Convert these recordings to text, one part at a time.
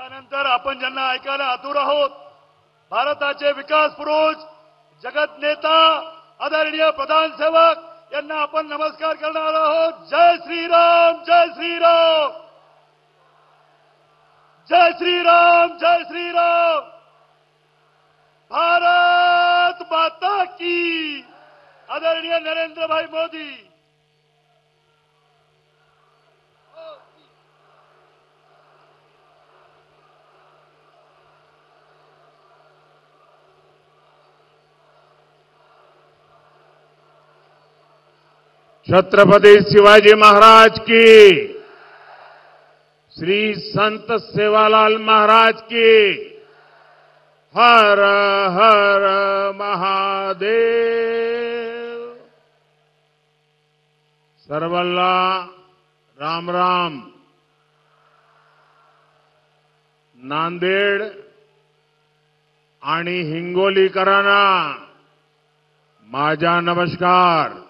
यानंतर आपण ज्यांना ऐकायला आतुर आहोत, भारताचे विकास पुरुष, जगत नेता, आदरणीय प्रधान सेवक यांना आपण नमस्कार करणार आहोत. जय श्रीराम, जय श्रीराम, जय श्रीराम, जय श्रीराम. भारत माता की. आदरणीय नरेंद्र भाई मोदी. छत्रपति शिवाजी महाराज की, श्री संत सेवालाल महाराज की. हर हर महादेव. सर्वल्ला राम राम. नांदेड आणि हिंगोलीकरांना माझा नमस्कार.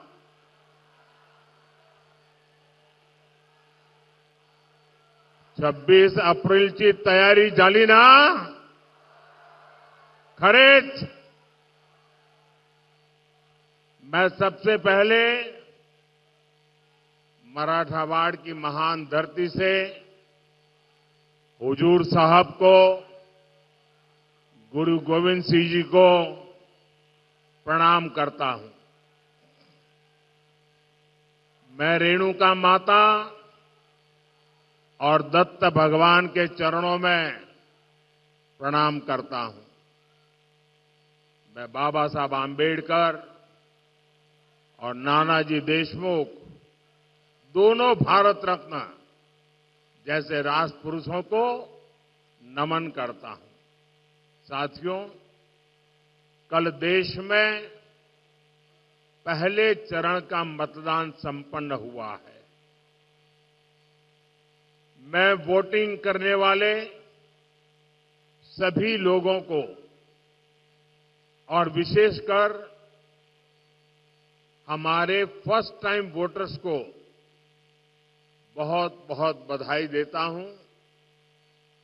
26 एप्रिलची तयारी झाली ना? खरेच मैं सबसे पहले मराठावाड़ की महान धरती से हुजूर साहब को, गुरु गोविंद सिंह जी को प्रणाम करता हूं. मैं रेणुका माता और दत्त भगवान के चरणों में प्रणाम करता हूं. मैं बाबा साहब आंबेडकर और नानाजी देशमुख, दोनों भारत रत्न जैसे राष्ट्र पुरुषों को नमन करता हूं. साथियों, कल देश में पहले चरण का मतदान संपन्न हुआ है. मैं वोटिंग करने वाले सभी लोगों को और विशेषकर हमारे फर्स्ट टाइम वोटर्स को बहुत बहुत बधाई देता हूं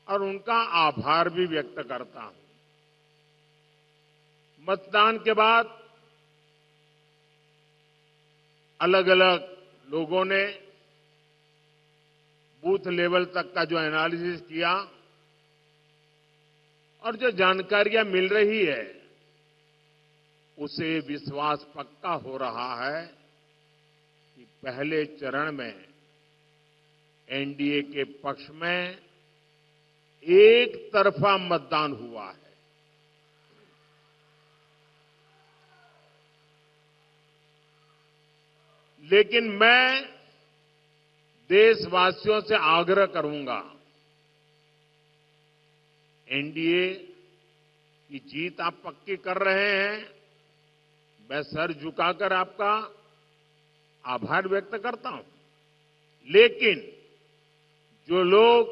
और उनका आभार भी व्यक्त करता हूं. मतदान के बाद अलग अलग लोगों ने बूथ लेवल तक का जो एनालिसिस किया और जो जानकारियां मिल रही है, उसे विश्वास पक्का हो रहा है कि पहले चरण में एनडीए के पक्ष में एक तरफा मतदान हुआ है. लेकिन मैं देशवासियों से आग्रह करूंगा, एनडीए की जीत आप पक्की कर रहे हैं, मैं सर झुकाकर आपका आभार व्यक्त करता हूं. लेकिन जो लोग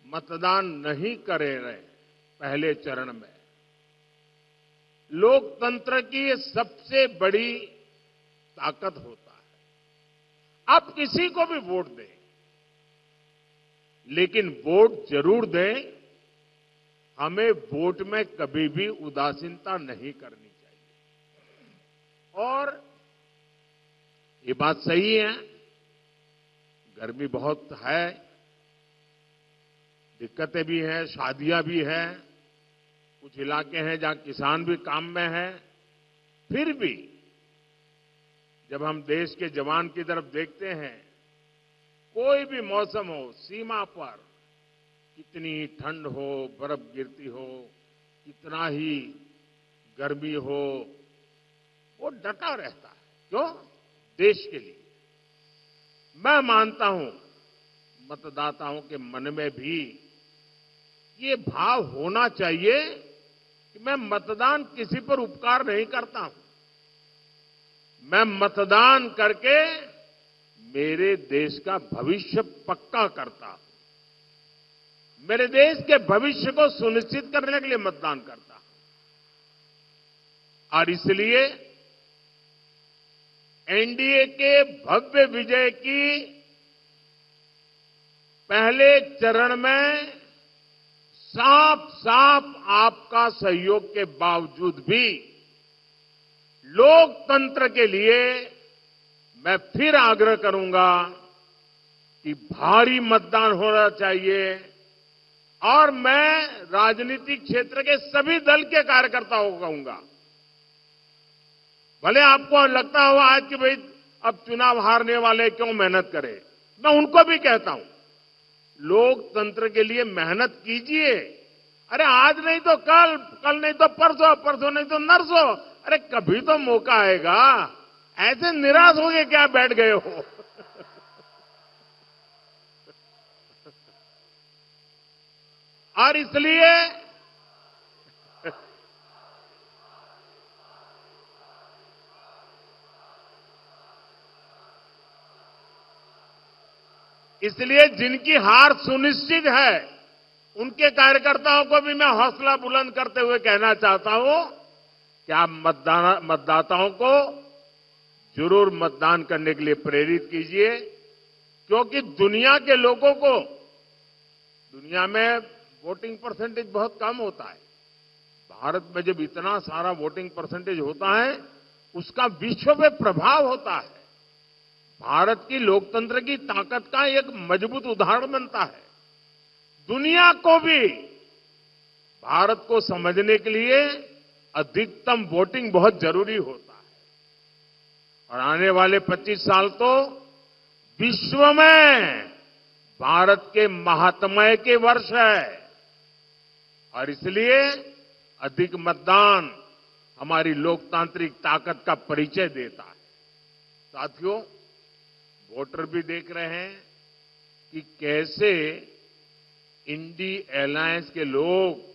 मतदान नहीं करे रहे पहले चरण में, लोकतंत्र की ये सबसे बड़ी ताकत होता है. आप किसी को भी वोट दें, लेकिन वोट जरूर दें. हमें वोट में कभी भी उदासीनता नहीं करनी चाहिए. और ये बात सही है, गर्मी बहुत है, दिक्कतें भी हैं, शादियां भी हैं, कुछ इलाके हैं जहां किसान भी काम में हैं. फिर भी जब हम देश के जवान की तरफ देखते हैं, कोई भी मौसम हो, सीमा पर कितनी ठंड हो, बर्फ गिरती हो, कितना ही गर्मी हो, वो डटा रहता है. क्यों? देश के लिए. मैं मानता हूं मतदाताओं के मन में भी ये भाव होना चाहिए कि मैं मतदान किसी पर उपकार नहीं करता हूं. मैं मतदान करके मेरे देश का भविष्य पक्का करता हूं. मेरे देश के भविष्य को सुनिश्चित करने के लिए मतदान करता हूं. और इसलिए एनडीए के भव्य विजय की पहले चरण में साफ साफ आपका सहयोग के बावजूद भी लोकतंत्र के लिए मैं फिर आग्रह करूंगा कि भारी मतदान होना चाहिए और मैं राजनीतिक क्षेत्र के सभी दल के कार्यकर्ताओं को कहूंगा, भले आपको लगता हो आज कि भाई अब चुनाव हारने वाले क्यों मेहनत करें, मैं उनको भी कहता हूं लोकतंत्र के लिए मेहनत कीजिए। अरे आज नहीं तो कल, कल नहीं तो परसों, परसों नहीं तो नरसों, अरे कभी तो मौका आएगा। ऐसे निराश हो गए क्या बैठ गए हो? और इसलिए जिनकी हार सुनिश्चित है उनके कार्यकर्ताओं को भी मैं हौसला बुलंद करते हुए कहना चाहता हूं कि आप मतदाताओं को जरूर मतदान करने के लिए प्रेरित कीजिए, क्योंकि दुनिया के लोगों को, दुनिया में वोटिंग परसेंटेज बहुत कम होता है, भारत में जब इतना सारा वोटिंग परसेंटेज होता है उसका विश्व में प्रभाव होता है। भारत की लोकतंत्र की ताकत का एक मजबूत उदाहरण बनता है। दुनिया को भी भारत को समझने के लिए अधिकतम वोटिंग बहुत जरूरी होता है। और आने वाले 25 साल तो विश्व में भारत के महात्म्य के वर्ष है और इसलिए अधिक मतदान हमारी लोकतांत्रिक ताकत का परिचय देता है। साथियों, वोटर भी देख रहे हैं कि कैसे इंडी अलायंस के लोग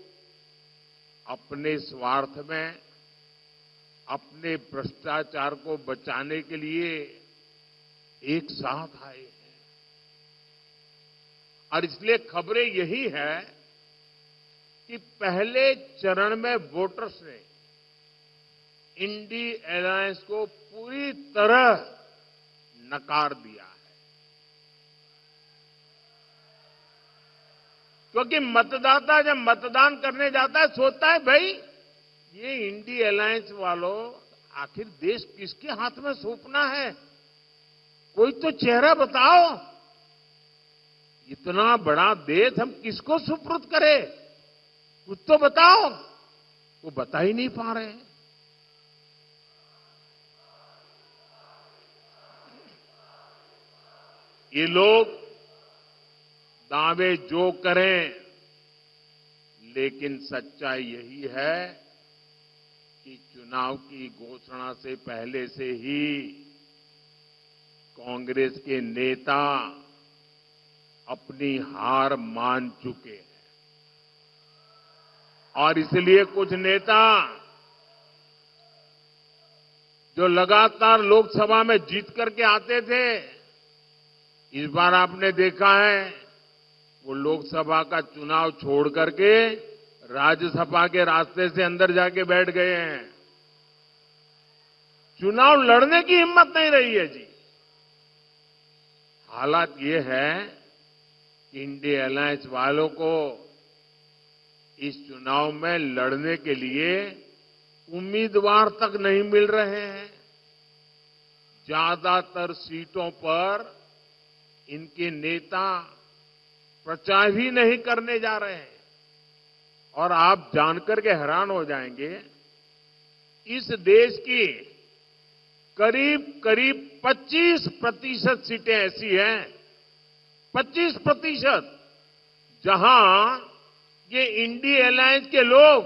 अपने स्वार्थ में, अपने भ्रष्टाचार को बचाने के लिए एक साथ आए हैं। और इसलिए खबरें यही है कि पहले चरण में वोटर्स ने इंडी अलायंस को पूरी तरह नकार दिया है, क्योंकि मतदाता जब मतदान करने जाता है सोचता है भाई ये इंडी अलायंस वालों आखिर देश किसके हाथ में सौंपना है, कोई तो चेहरा बताओ, इतना बड़ा देश हम किसको सुपुर्द करें, कुछ तो बताओ। वो बता ही नहीं पा रहे हैं। ये लोग दावे जो करें, लेकिन सच्चाई यही है कि चुनाव की घोषणा से पहले से ही कांग्रेस के नेता अपनी हार मान चुके हैं और इसलिए कुछ नेता जो लगातार लोकसभा में जीत करके आते थे, इस बार आपने देखा है वो लोकसभा का चुनाव छोड़ करके राज्यसभा के रास्ते से अंदर जाके बैठ गए हैं। चुनाव लड़ने की हिम्मत नहीं रही है जी। हालात ये है कि इंडी अलायंस वालों को इस चुनाव में लड़ने के लिए उम्मीदवार तक नहीं मिल रहे हैं। ज्यादातर सीटों पर इनके नेता प्रचार ही नहीं करने जा रहे हैं और आप जानकर के हैरान हो जाएंगे, इस देश की करीब 25% सीटें ऐसी हैं, 25%, जहां ये इंडी अलायंस के लोग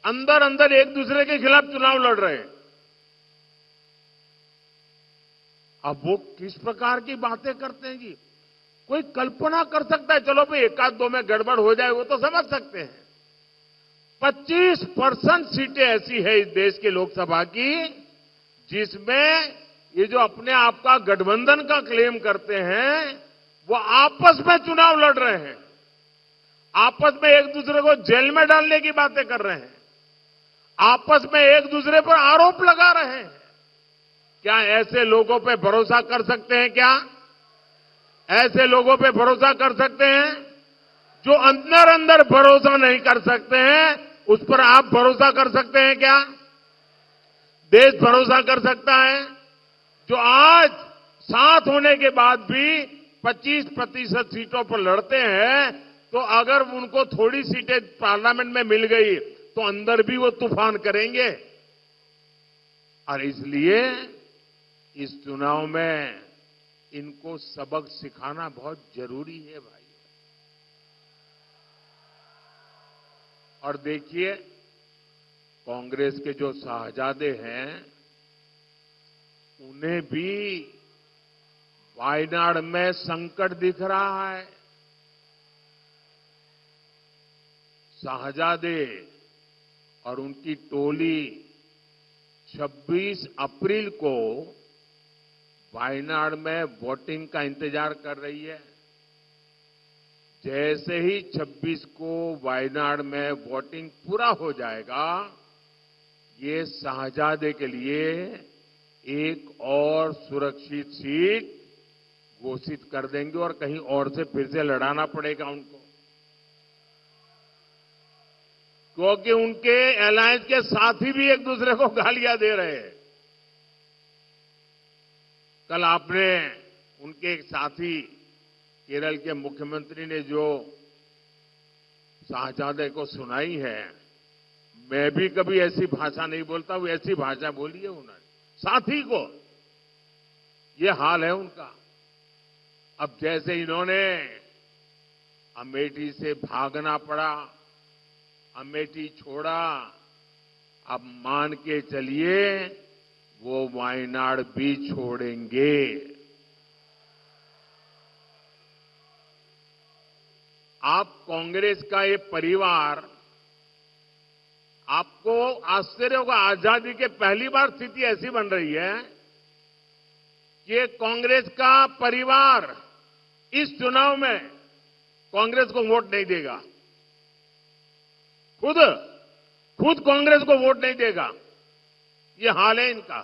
अंदर अंदर एक दूसरे के खिलाफ चुनाव लड़ रहे हैं। अब वो किस प्रकार की बातें करते हैं जी, कोई कल्पना कर सकता है, चलो भाई एक आध दो में गड़बड़ हो जाए वो तो समझ सकते हैं। 25% सीटें ऐसी है इस देश के लोकसभा की जिसमें ये जो अपने आप का गठबंधन का क्लेम करते हैं वो आपस में चुनाव लड़ रहे हैं, आपस में एक दूसरे को जेल में डालने की बातें कर रहे हैं, आपस में एक दूसरे पर आरोप लगा रहे हैं। क्या ऐसे लोगों पे भरोसा कर सकते हैं? क्या ऐसे लोगों पे भरोसा कर सकते हैं जो अंदर अंदर भरोसा नहीं कर सकते हैं, उस पर आप भरोसा कर सकते हैं क्या? देश भरोसा कर सकता है? जो आज साथ होने के बाद भी 25% सीटों पर लड़ते हैं, तो अगर उनको थोड़ी सीटें पार्लियामेंट में मिल गई तो अंदर भी वो तूफान करेंगे। और इसलिए इस चुनाव में इनको सबक सिखाना बहुत जरूरी है भाई। और देखिए, कांग्रेस के जो शाहजादे हैं, उन्हें भी वायनाड में संकट दिख रहा है। शाहजादे और उनकी टोली 26 अप्रैल को वायनाड में वोटिंग का इंतजार कर रही है। जैसे ही 26 को वायनाड में वोटिंग पूरा हो जाएगा, ये शाहजादे के लिए एक और सुरक्षित सीट घोषित कर देंगे और कहीं और से फिर से लड़ाना पड़ेगा उनको, क्योंकि उनके अलायंस के साथी भी एक दूसरे को गालियां दे रहे हैं। कल आपने उनके एक साथी केरल के मुख्यमंत्री ने जो शाहजादे को सुनाई है, मैं भी कभी ऐसी भाषा नहीं बोलता, वो ऐसी भाषा बोली है उन्होंने साथी को। ये हाल है उनका। अब जैसे इन्होंने अमेठी से भागना पड़ा, अमेठी छोड़ा, अब मान के चलिए वो वायनाड भी छोड़ेंगे। आप कांग्रेस का ये परिवार, आपको आश्चर्य होगा, आजादी के पहली बार स्थिति ऐसी बन रही है कि कांग्रेस का परिवार इस चुनाव में कांग्रेस को वोट नहीं देगा। खुद कांग्रेस को वोट नहीं देगा। ये हाल है इनका,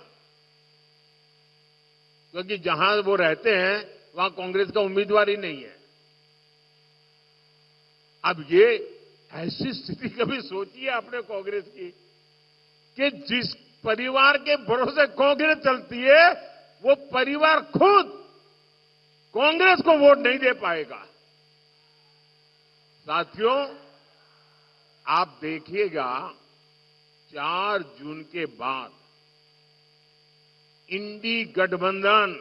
क्योंकि जहां वो रहते हैं वहां कांग्रेस का उम्मीदवार ही नहीं है। अब ये ऐसी स्थिति कभी सोची है आपने कांग्रेस की कि जिस परिवार के भरोसे कांग्रेस चलती है, वो परिवार खुद कांग्रेस को वोट नहीं दे पाएगा। साथियों, आप देखिएगा 4 जून के बाद इंडी गठबंधन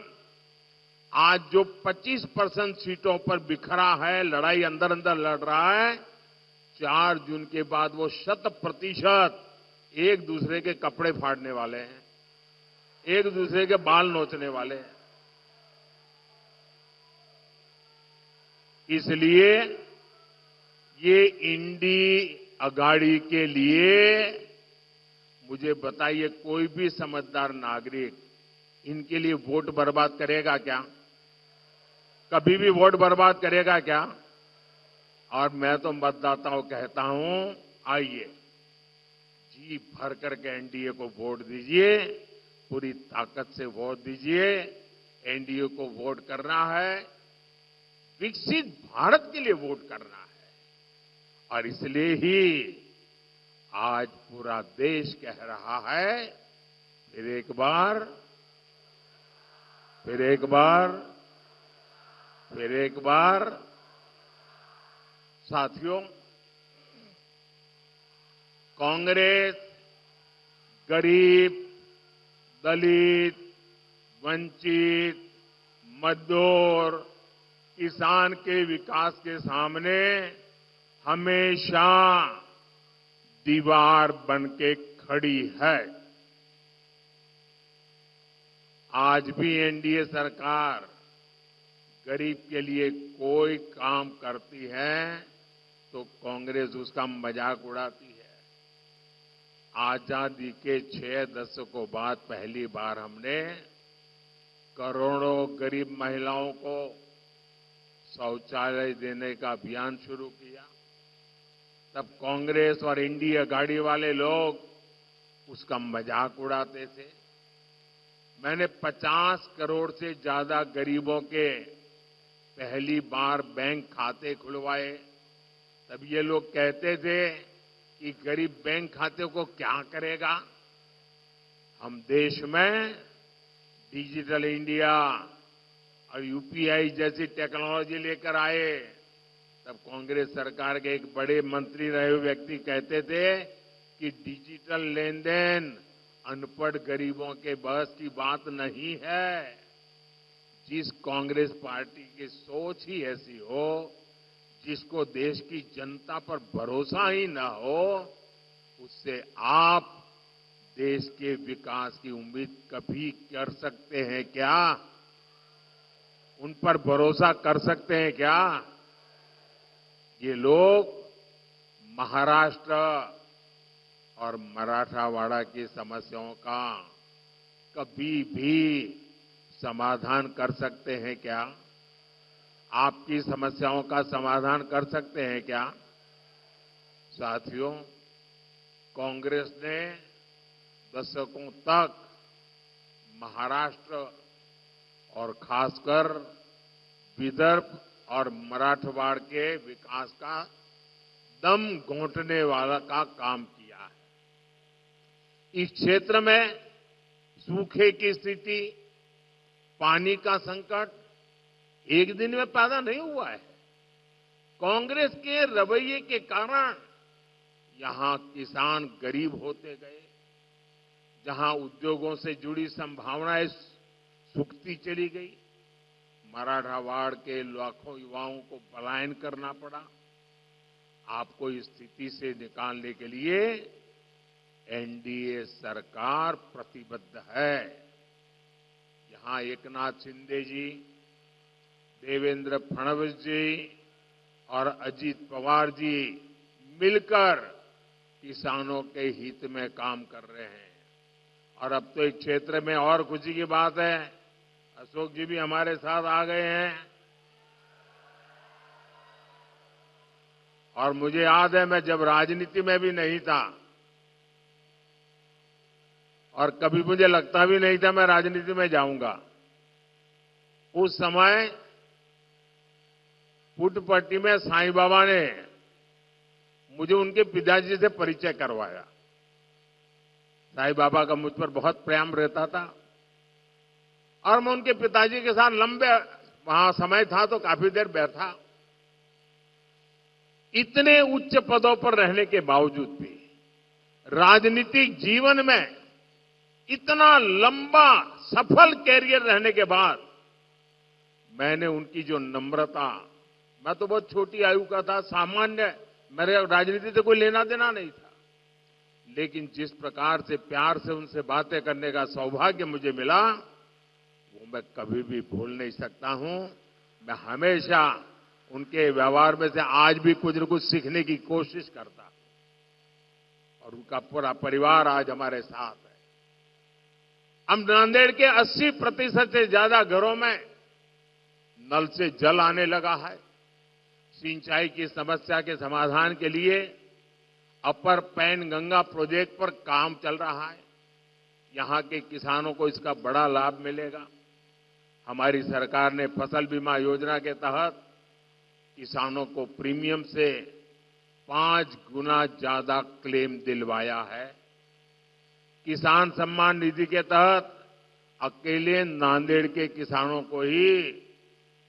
आज जो 25% सीटों पर बिखरा है, लड़ाई अंदर अंदर लड़ रहा है, 4 जून के बाद वो 100% एक दूसरे के कपड़े फाड़ने वाले हैं, एक दूसरे के बाल नोचने वाले हैं। इसलिए ये इंडी अगाड़ी के लिए, मुझे बताइए, कोई भी समझदार नागरिक इनके लिए वोट बर्बाद करेगा क्या? कभी भी वोट बर्बाद करेगा क्या? और मैं तो मतदाताओं कहता हूं, आइए जी भर करके एनडीए को वोट दीजिए, पूरी ताकत से वोट दीजिए। एनडीए को वोट करना है, विकसित भारत के लिए वोट करना है। और इसलिए ही आज पूरा देश कह रहा है, फिर एक बार, साथियों, कांग्रेस गरीब, दलित, वंचित, मजदूर, किसान के विकास के सामने हमेशा दीवार बन के खड़ी है। आज भी एनडीए सरकार गरीब के लिए कोई काम करती है तो कांग्रेस उसका मजाक उड़ाती है। आजादी के 6 दशकों बाद पहली बार हमने करोड़ों गरीब महिलाओं को शौचालय देने का अभियान शुरू किया। तब कांग्रेस और इंडिया गाड़ी वाले लोग उसका मजाक उड़ाते थे। मैंने 50 करोड़ से ज्यादा गरीबों के पहली बार बैंक खाते खुलवाए। तब ये लोग कहते थे कि गरीब बैंक खाते को क्या करेगा। हम देश में डिजिटल इंडिया और यूपीआई जैसी टेक्नोलॉजी लेकर आए, तब कांग्रेस सरकार के एक बड़े मंत्री रहे हुए व्यक्ति कहते थे कि डिजिटल लेन देन अनपढ़ गरीबों के बस की बात नहीं है। जिस कांग्रेस पार्टी की सोच ही ऐसी हो, जिसको देश की जनता पर भरोसा ही न हो, उससे आप देश के विकास की उम्मीद कभी कर सकते हैं क्या? उन पर भरोसा कर सकते हैं क्या? ये लोग महाराष्ट्र और मराठवाड़ा की समस्याओं का कभी भी समाधान कर सकते हैं क्या? आपकी समस्याओं का समाधान कर सकते हैं क्या? साथियों, कांग्रेस ने दशकों तक महाराष्ट्र और खासकर विदर्भ और मराठवाड़ के विकास का दम घोंटने वाला का काम किया है। इस क्षेत्र में सूखे की स्थिति, पानी का संकट एक दिन में पैदा नहीं हुआ है। कांग्रेस के रवैये के कारण यहां किसान गरीब होते गए, जहां उद्योगों से जुड़ी संभावनाएं सूखती चली गई, मराठवाड़ के लाखों युवाओं को पलायन करना पड़ा। आपको इस स्थिति से निकालने के लिए एनडीए सरकार प्रतिबद्ध है। यहां एकनाथ शिंदे जी, देवेंद्र फडणवीस जी और अजीत पवार जी मिलकर किसानों के हित में काम कर रहे हैं। और अब तो एक क्षेत्र में और खुशी की बात है, अशोक जी भी हमारे साथ आ गए हैं। और मुझे याद है, मैं जब राजनीति में भी नहीं था और कभी मुझे लगता भी नहीं था मैं राजनीति में जाऊंगा, उस समय पुट्टपट्टी में साईं बाबा ने मुझे उनके पिताजी से परिचय करवाया। साईं बाबा का मुझ पर बहुत प्रेम रहता था और मैं उनके पिताजी के साथ लंबे वहां समय था तो काफी देर बैठा। इतने उच्च पदों पर रहने के बावजूद भी राजनीतिक जीवन में इतना लंबा सफल कैरियर रहने के बाद मैंने उनकी जो नम्रता, मैं तो बहुत छोटी आयु का था, सामान्य, मेरे राजनीति से कोई लेना देना नहीं था, लेकिन जिस प्रकार से प्यार से उनसे बातें करने का सौभाग्य मुझे मिला, वो मैं कभी भी भूल नहीं सकता हूं। मैं हमेशा उनके व्यवहार में से आज भी कुछ न कुछ सीखने की कोशिश करता हूं और उनका पूरा परिवार आज हमारे साथ है। हम नांदेड़ के 80% से ज्यादा घरों में नल से जल आने लगा है। सिंचाई की समस्या के समाधान के लिए अपर पैन गंगा प्रोजेक्ट पर काम चल रहा है। यहां के किसानों को इसका बड़ा लाभ मिलेगा। हमारी सरकार ने फसल बीमा योजना के तहत किसानों को प्रीमियम से 5 गुना ज्यादा क्लेम दिलवाया है। किसान सम्मान निधि के तहत अकेले नांदेड़ के किसानों को ही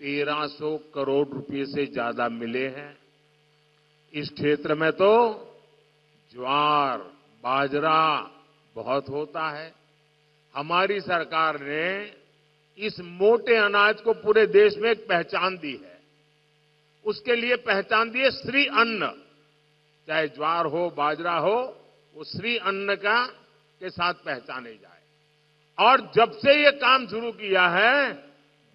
1300 करोड़ रुपए से ज्यादा मिले हैं। इस क्षेत्र में तो ज्वार, बाजरा बहुत होता है। हमारी सरकार ने इस मोटे अनाज को पूरे देश में एक पहचान दी है। उसके लिए पहचान दी है श्री अन्न। चाहे ज्वार हो, बाजरा हो, वो श्री अन्न के साथ पहचाने जाए। और जब से ये काम शुरू किया है,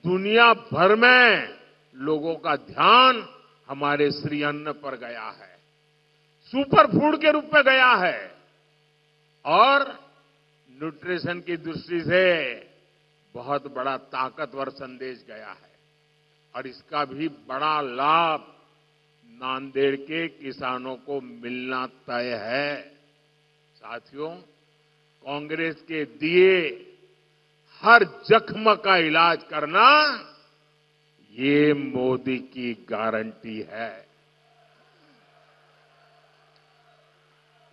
दुनिया भर में लोगों का ध्यान हमारे श्री अन्न पर गया है, सुपर फूड के रूप में गया है और न्यूट्रिशन की दृष्टि से बहुत बड़ा ताकतवर संदेश गया है। और इसका भी बड़ा लाभ नांदेड़ के किसानों को मिलना तय है। साथियों, कांग्रेस के दिए हर जख्म का इलाज करना, ये मोदी की गारंटी है।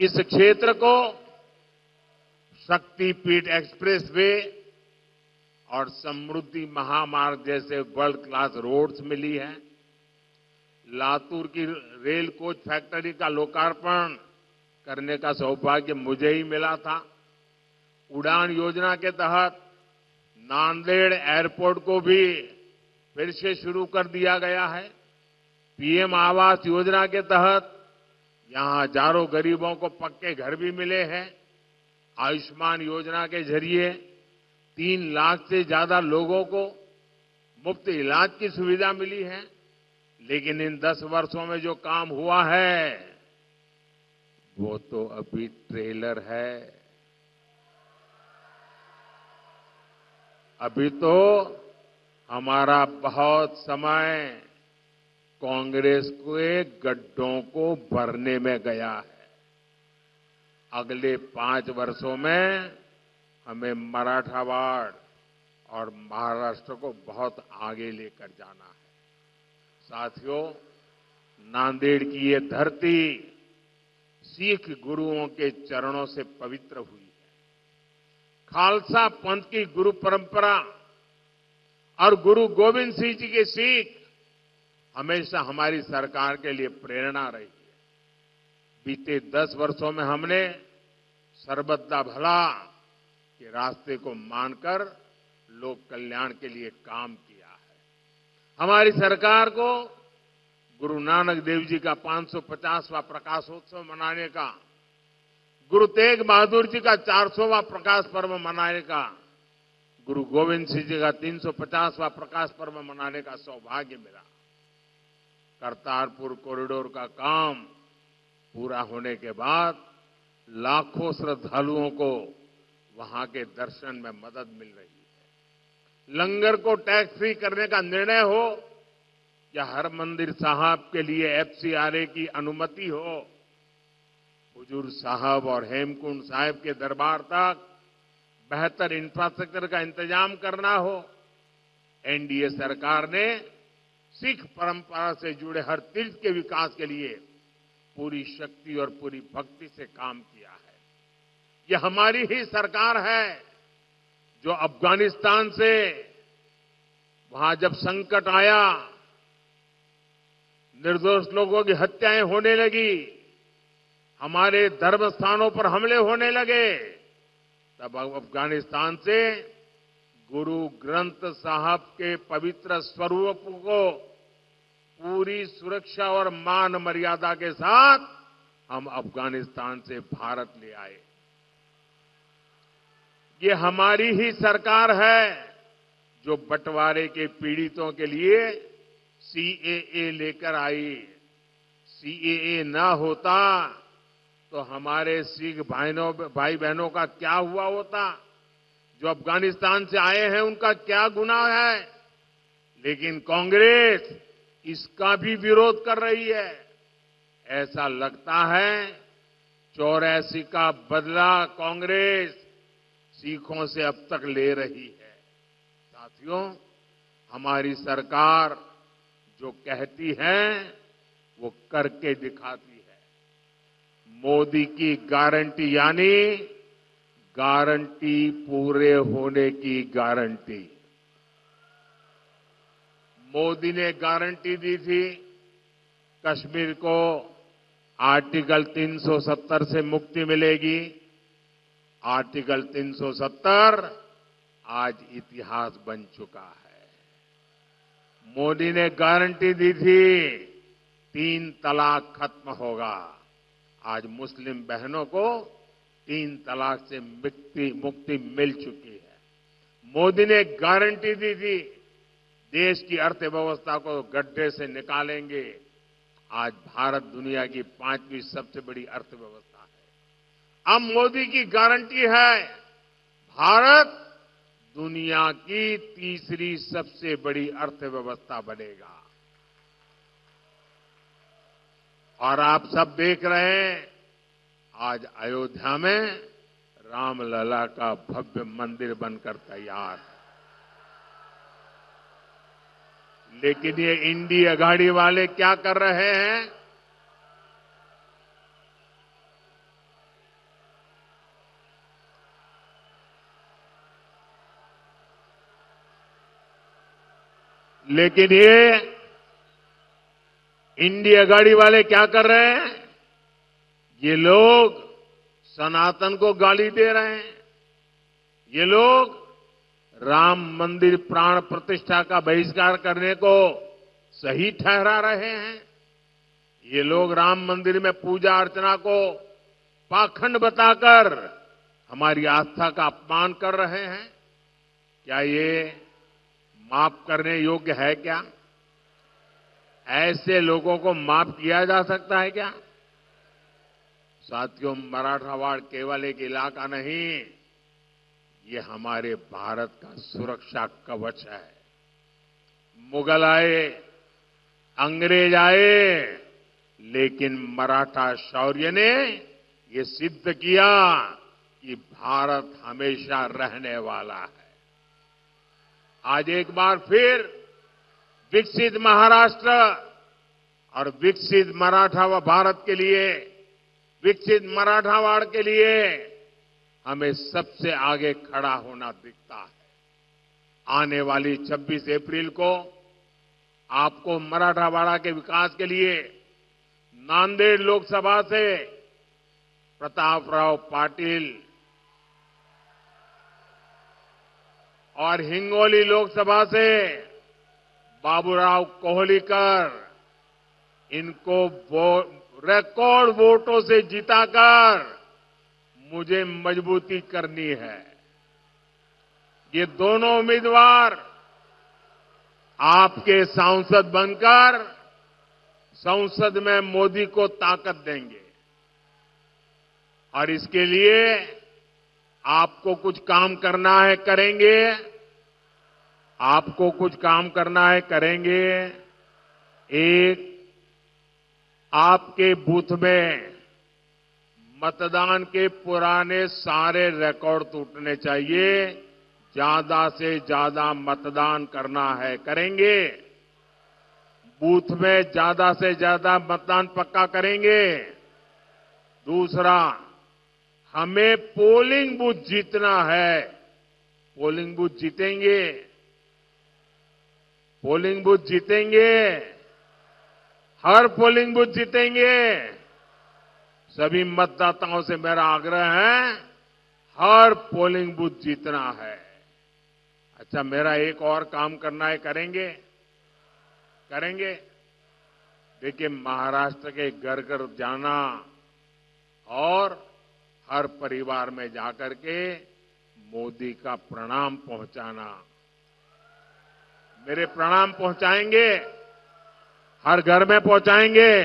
इस क्षेत्र को शक्तिपीठ एक्सप्रेसवे और समृद्धि महामार्ग जैसे वर्ल्ड क्लास रोड्स मिली है। लातूर की रेल कोच फैक्ट्री का लोकार्पण करने का सौभाग्य मुझे ही मिला था। उड़ान योजना के तहत नांदेड़ एयरपोर्ट को भी फिर से शुरू कर दिया गया है। पीएम आवास योजना के तहत यहां हजारों गरीबों को पक्के घर भी मिले हैं। आयुष्मान योजना के जरिए 3 लाख से ज्यादा लोगों को मुफ्त इलाज की सुविधा मिली है। लेकिन इन 10 वर्षों में जो काम हुआ है वो तो अभी ट्रेलर है। अभी तो हमारा बहुत समय कांग्रेस के गड्ढों को भरने में गया है। अगले 5 वर्षों में हमें मराठवाड़ और महाराष्ट्र को बहुत आगे लेकर जाना है। साथियों, नांदेड़ की ये धरती सिख गुरुओं के चरणों से पवित्र हुई है। खालसा पंथ की गुरु परंपरा और गुरु गोविंद सिंह जी की सीख हमेशा हमारी सरकार के लिए प्रेरणा रही है। बीते 10 वर्षों में हमने सर्वदा भला के रास्ते को मानकर लोक कल्याण के लिए काम किया है। हमारी सरकार को गुरु नानक देव जी का 550वां प्रकाशोत्सव मनाने का, गुरु तेग बहादुर जी का 400वां प्रकाश पर्व मनाने का, गुरु गोविंद सिंह जी का 350वां प्रकाश पर्व मनाने का सौभाग्य मिला। करतारपुर कॉरिडोर का काम पूरा होने के बाद लाखों श्रद्धालुओं को वहां के दर्शन में मदद मिल रही है। लंगर को टैक्स फ्री करने का निर्णय हो या हर मंदिर साहब के लिए एफसीआरए की अनुमति हो, हुजूर साहब और हेमकुंड साहिब के दरबार तक बेहतर इंफ्रास्ट्रक्चर का इंतजाम करना हो, एनडीए सरकार ने सिख परंपरा से जुड़े हर तीर्थ के विकास के लिए पूरी शक्ति और पूरी भक्ति से काम किया है। यह हमारी ही सरकार है जो अफगानिस्तान से वहां जब संकट आया, निर्दोष लोगों की हत्याएं होने लगी, हमारे धर्म स्थानों पर हमले होने लगे, तब अफगानिस्तान से गुरु ग्रंथ साहब के पवित्र स्वरूप को पूरी सुरक्षा और मान मर्यादा के साथ हम अफगानिस्तान से भारत ले आए। ये हमारी ही सरकार है जो बंटवारे के पीड़ितों के लिए सीएए लेकर आई। सीएए ना होता तो हमारे सिख भाई बहनों का क्या हुआ होता? जो अफगानिस्तान से आए हैं उनका क्या गुनाह है? लेकिन कांग्रेस इसका भी विरोध कर रही है। ऐसा लगता है 84 का बदला कांग्रेस सिखों से अब तक ले रही है। साथियों, हमारी सरकार जो कहती है वो करके दिखाती है। मोदी की गारंटी यानी गारंटी पूरे होने की गारंटी। मोदी ने गारंटी दी थी कश्मीर को आर्टिकल 370 से मुक्ति मिलेगी। आर्टिकल 370 आज इतिहास बन चुका है। मोदी ने गारंटी दी थी 3 तलाक खत्म होगा। आज मुस्लिम बहनों को 3 तलाक से मुक्ति मिल चुकी है। मोदी ने गारंटी दी थी देश की अर्थव्यवस्था को गड्ढे से निकालेंगे। आज भारत दुनिया की 5वीं सबसे बड़ी अर्थव्यवस्था है। अब मोदी की गारंटी है भारत दुनिया की 3री सबसे बड़ी अर्थव्यवस्था बनेगा। और आप सब देख रहे हैं आज अयोध्या में रामलला का भव्य मंदिर बनकर तैयार है। लेकिन ये इंडी अघाड़ी वाले क्या कर रहे हैं? लेकिन ये इंडिया गाड़ी वाले क्या कर रहे हैं? ये लोग सनातन को गाली दे रहे हैं। ये लोग राम मंदिर प्राण प्रतिष्ठा का बहिष्कार करने को सही ठहरा रहे हैं। ये लोग राम मंदिर में पूजा अर्चना को पाखंड बताकर हमारी आस्था का अपमान कर रहे हैं। क्या ये माफ करने योग्य है क्या? ऐसे लोगों को माफ किया जा सकता है क्या? साथियों, मराठवाड़ केवल एक इलाका नहीं, ये हमारे भारत का सुरक्षा कवच है। मुगल आए, अंग्रेज आए, लेकिन मराठा शौर्य ने ये सिद्ध किया कि भारत हमेशा रहने वाला है। आज एक बार फिर विकसित महाराष्ट्र और विकसित मराठा भारत के लिए, विकसित मराठावाड़ के लिए हमें सबसे आगे खड़ा होना दिखता है। आने वाली 26 अप्रैल को आपको मराठावाड़ा के विकास के लिए नांदेड़ लोकसभा से प्रतापराव पाटिल और हिंगोली लोकसभा से बाबूराव कोहलीकर, इनको रिकॉर्ड वोटों से जिताकर मुझे मजबूती करनी है। ये दोनों उम्मीदवार आपके सांसद बनकर संसद में मोदी को ताकत देंगे और इसके लिए आपको कुछ काम करना है, करेंगे। आपको कुछ काम करना है, करेंगे। एक, आपके बूथ में मतदान के पुराने सारे रिकॉर्ड टूटने चाहिए। ज्यादा से ज्यादा मतदान करना है, करेंगे। बूथ में ज्यादा से ज्यादा मतदान पक्का करेंगे। दूसरा, हमें पोलिंग बूथ जीतना है। पोलिंग बूथ जीतेंगे, पोलिंग बूथ जीतेंगे, हर पोलिंग बूथ जीतेंगे। सभी मतदाताओं से मेरा आग्रह है, हर पोलिंग बूथ जीतना है। अच्छा, मेरा एक और काम करना है, करेंगे? करेंगे। देखिए, महाराष्ट्र के घर घर जाना और हर परिवार में जाकर के मोदी का प्रणाम पहुंचाना। मेरे प्रणाम पहुंचाएंगे, हर घर में पहुंचाएंगे।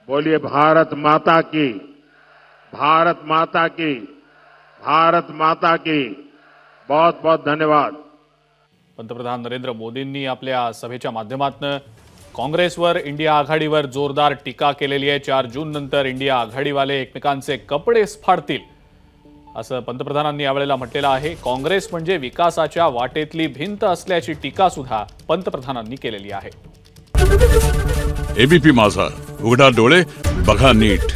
बोलिए भारत माता की, भारत माता की, भारत माता की। बहुत बहुत धन्यवाद। पंतप्रधान नरेंद्र मोदींनी आपल्या सभेच्या माध्यमातून काँग्रेसवर, इंडिया आघाडीवर जोरदार टीका केलेली आहे। 4 जून नंतर इंडिया आघाडीवाले एकमेकांचे कपडेच फाडतील असं पंतप्रधानांनी यावेळेला म्हटलेलं आहे। काँग्रेस म्हणजे विकासाच्या वाटेतली भिंत असल्याची टीका सुद्धा पंतप्रधानांनी केलेली आहे। एबीपी माझा, उघडा डोळे बघा नीट।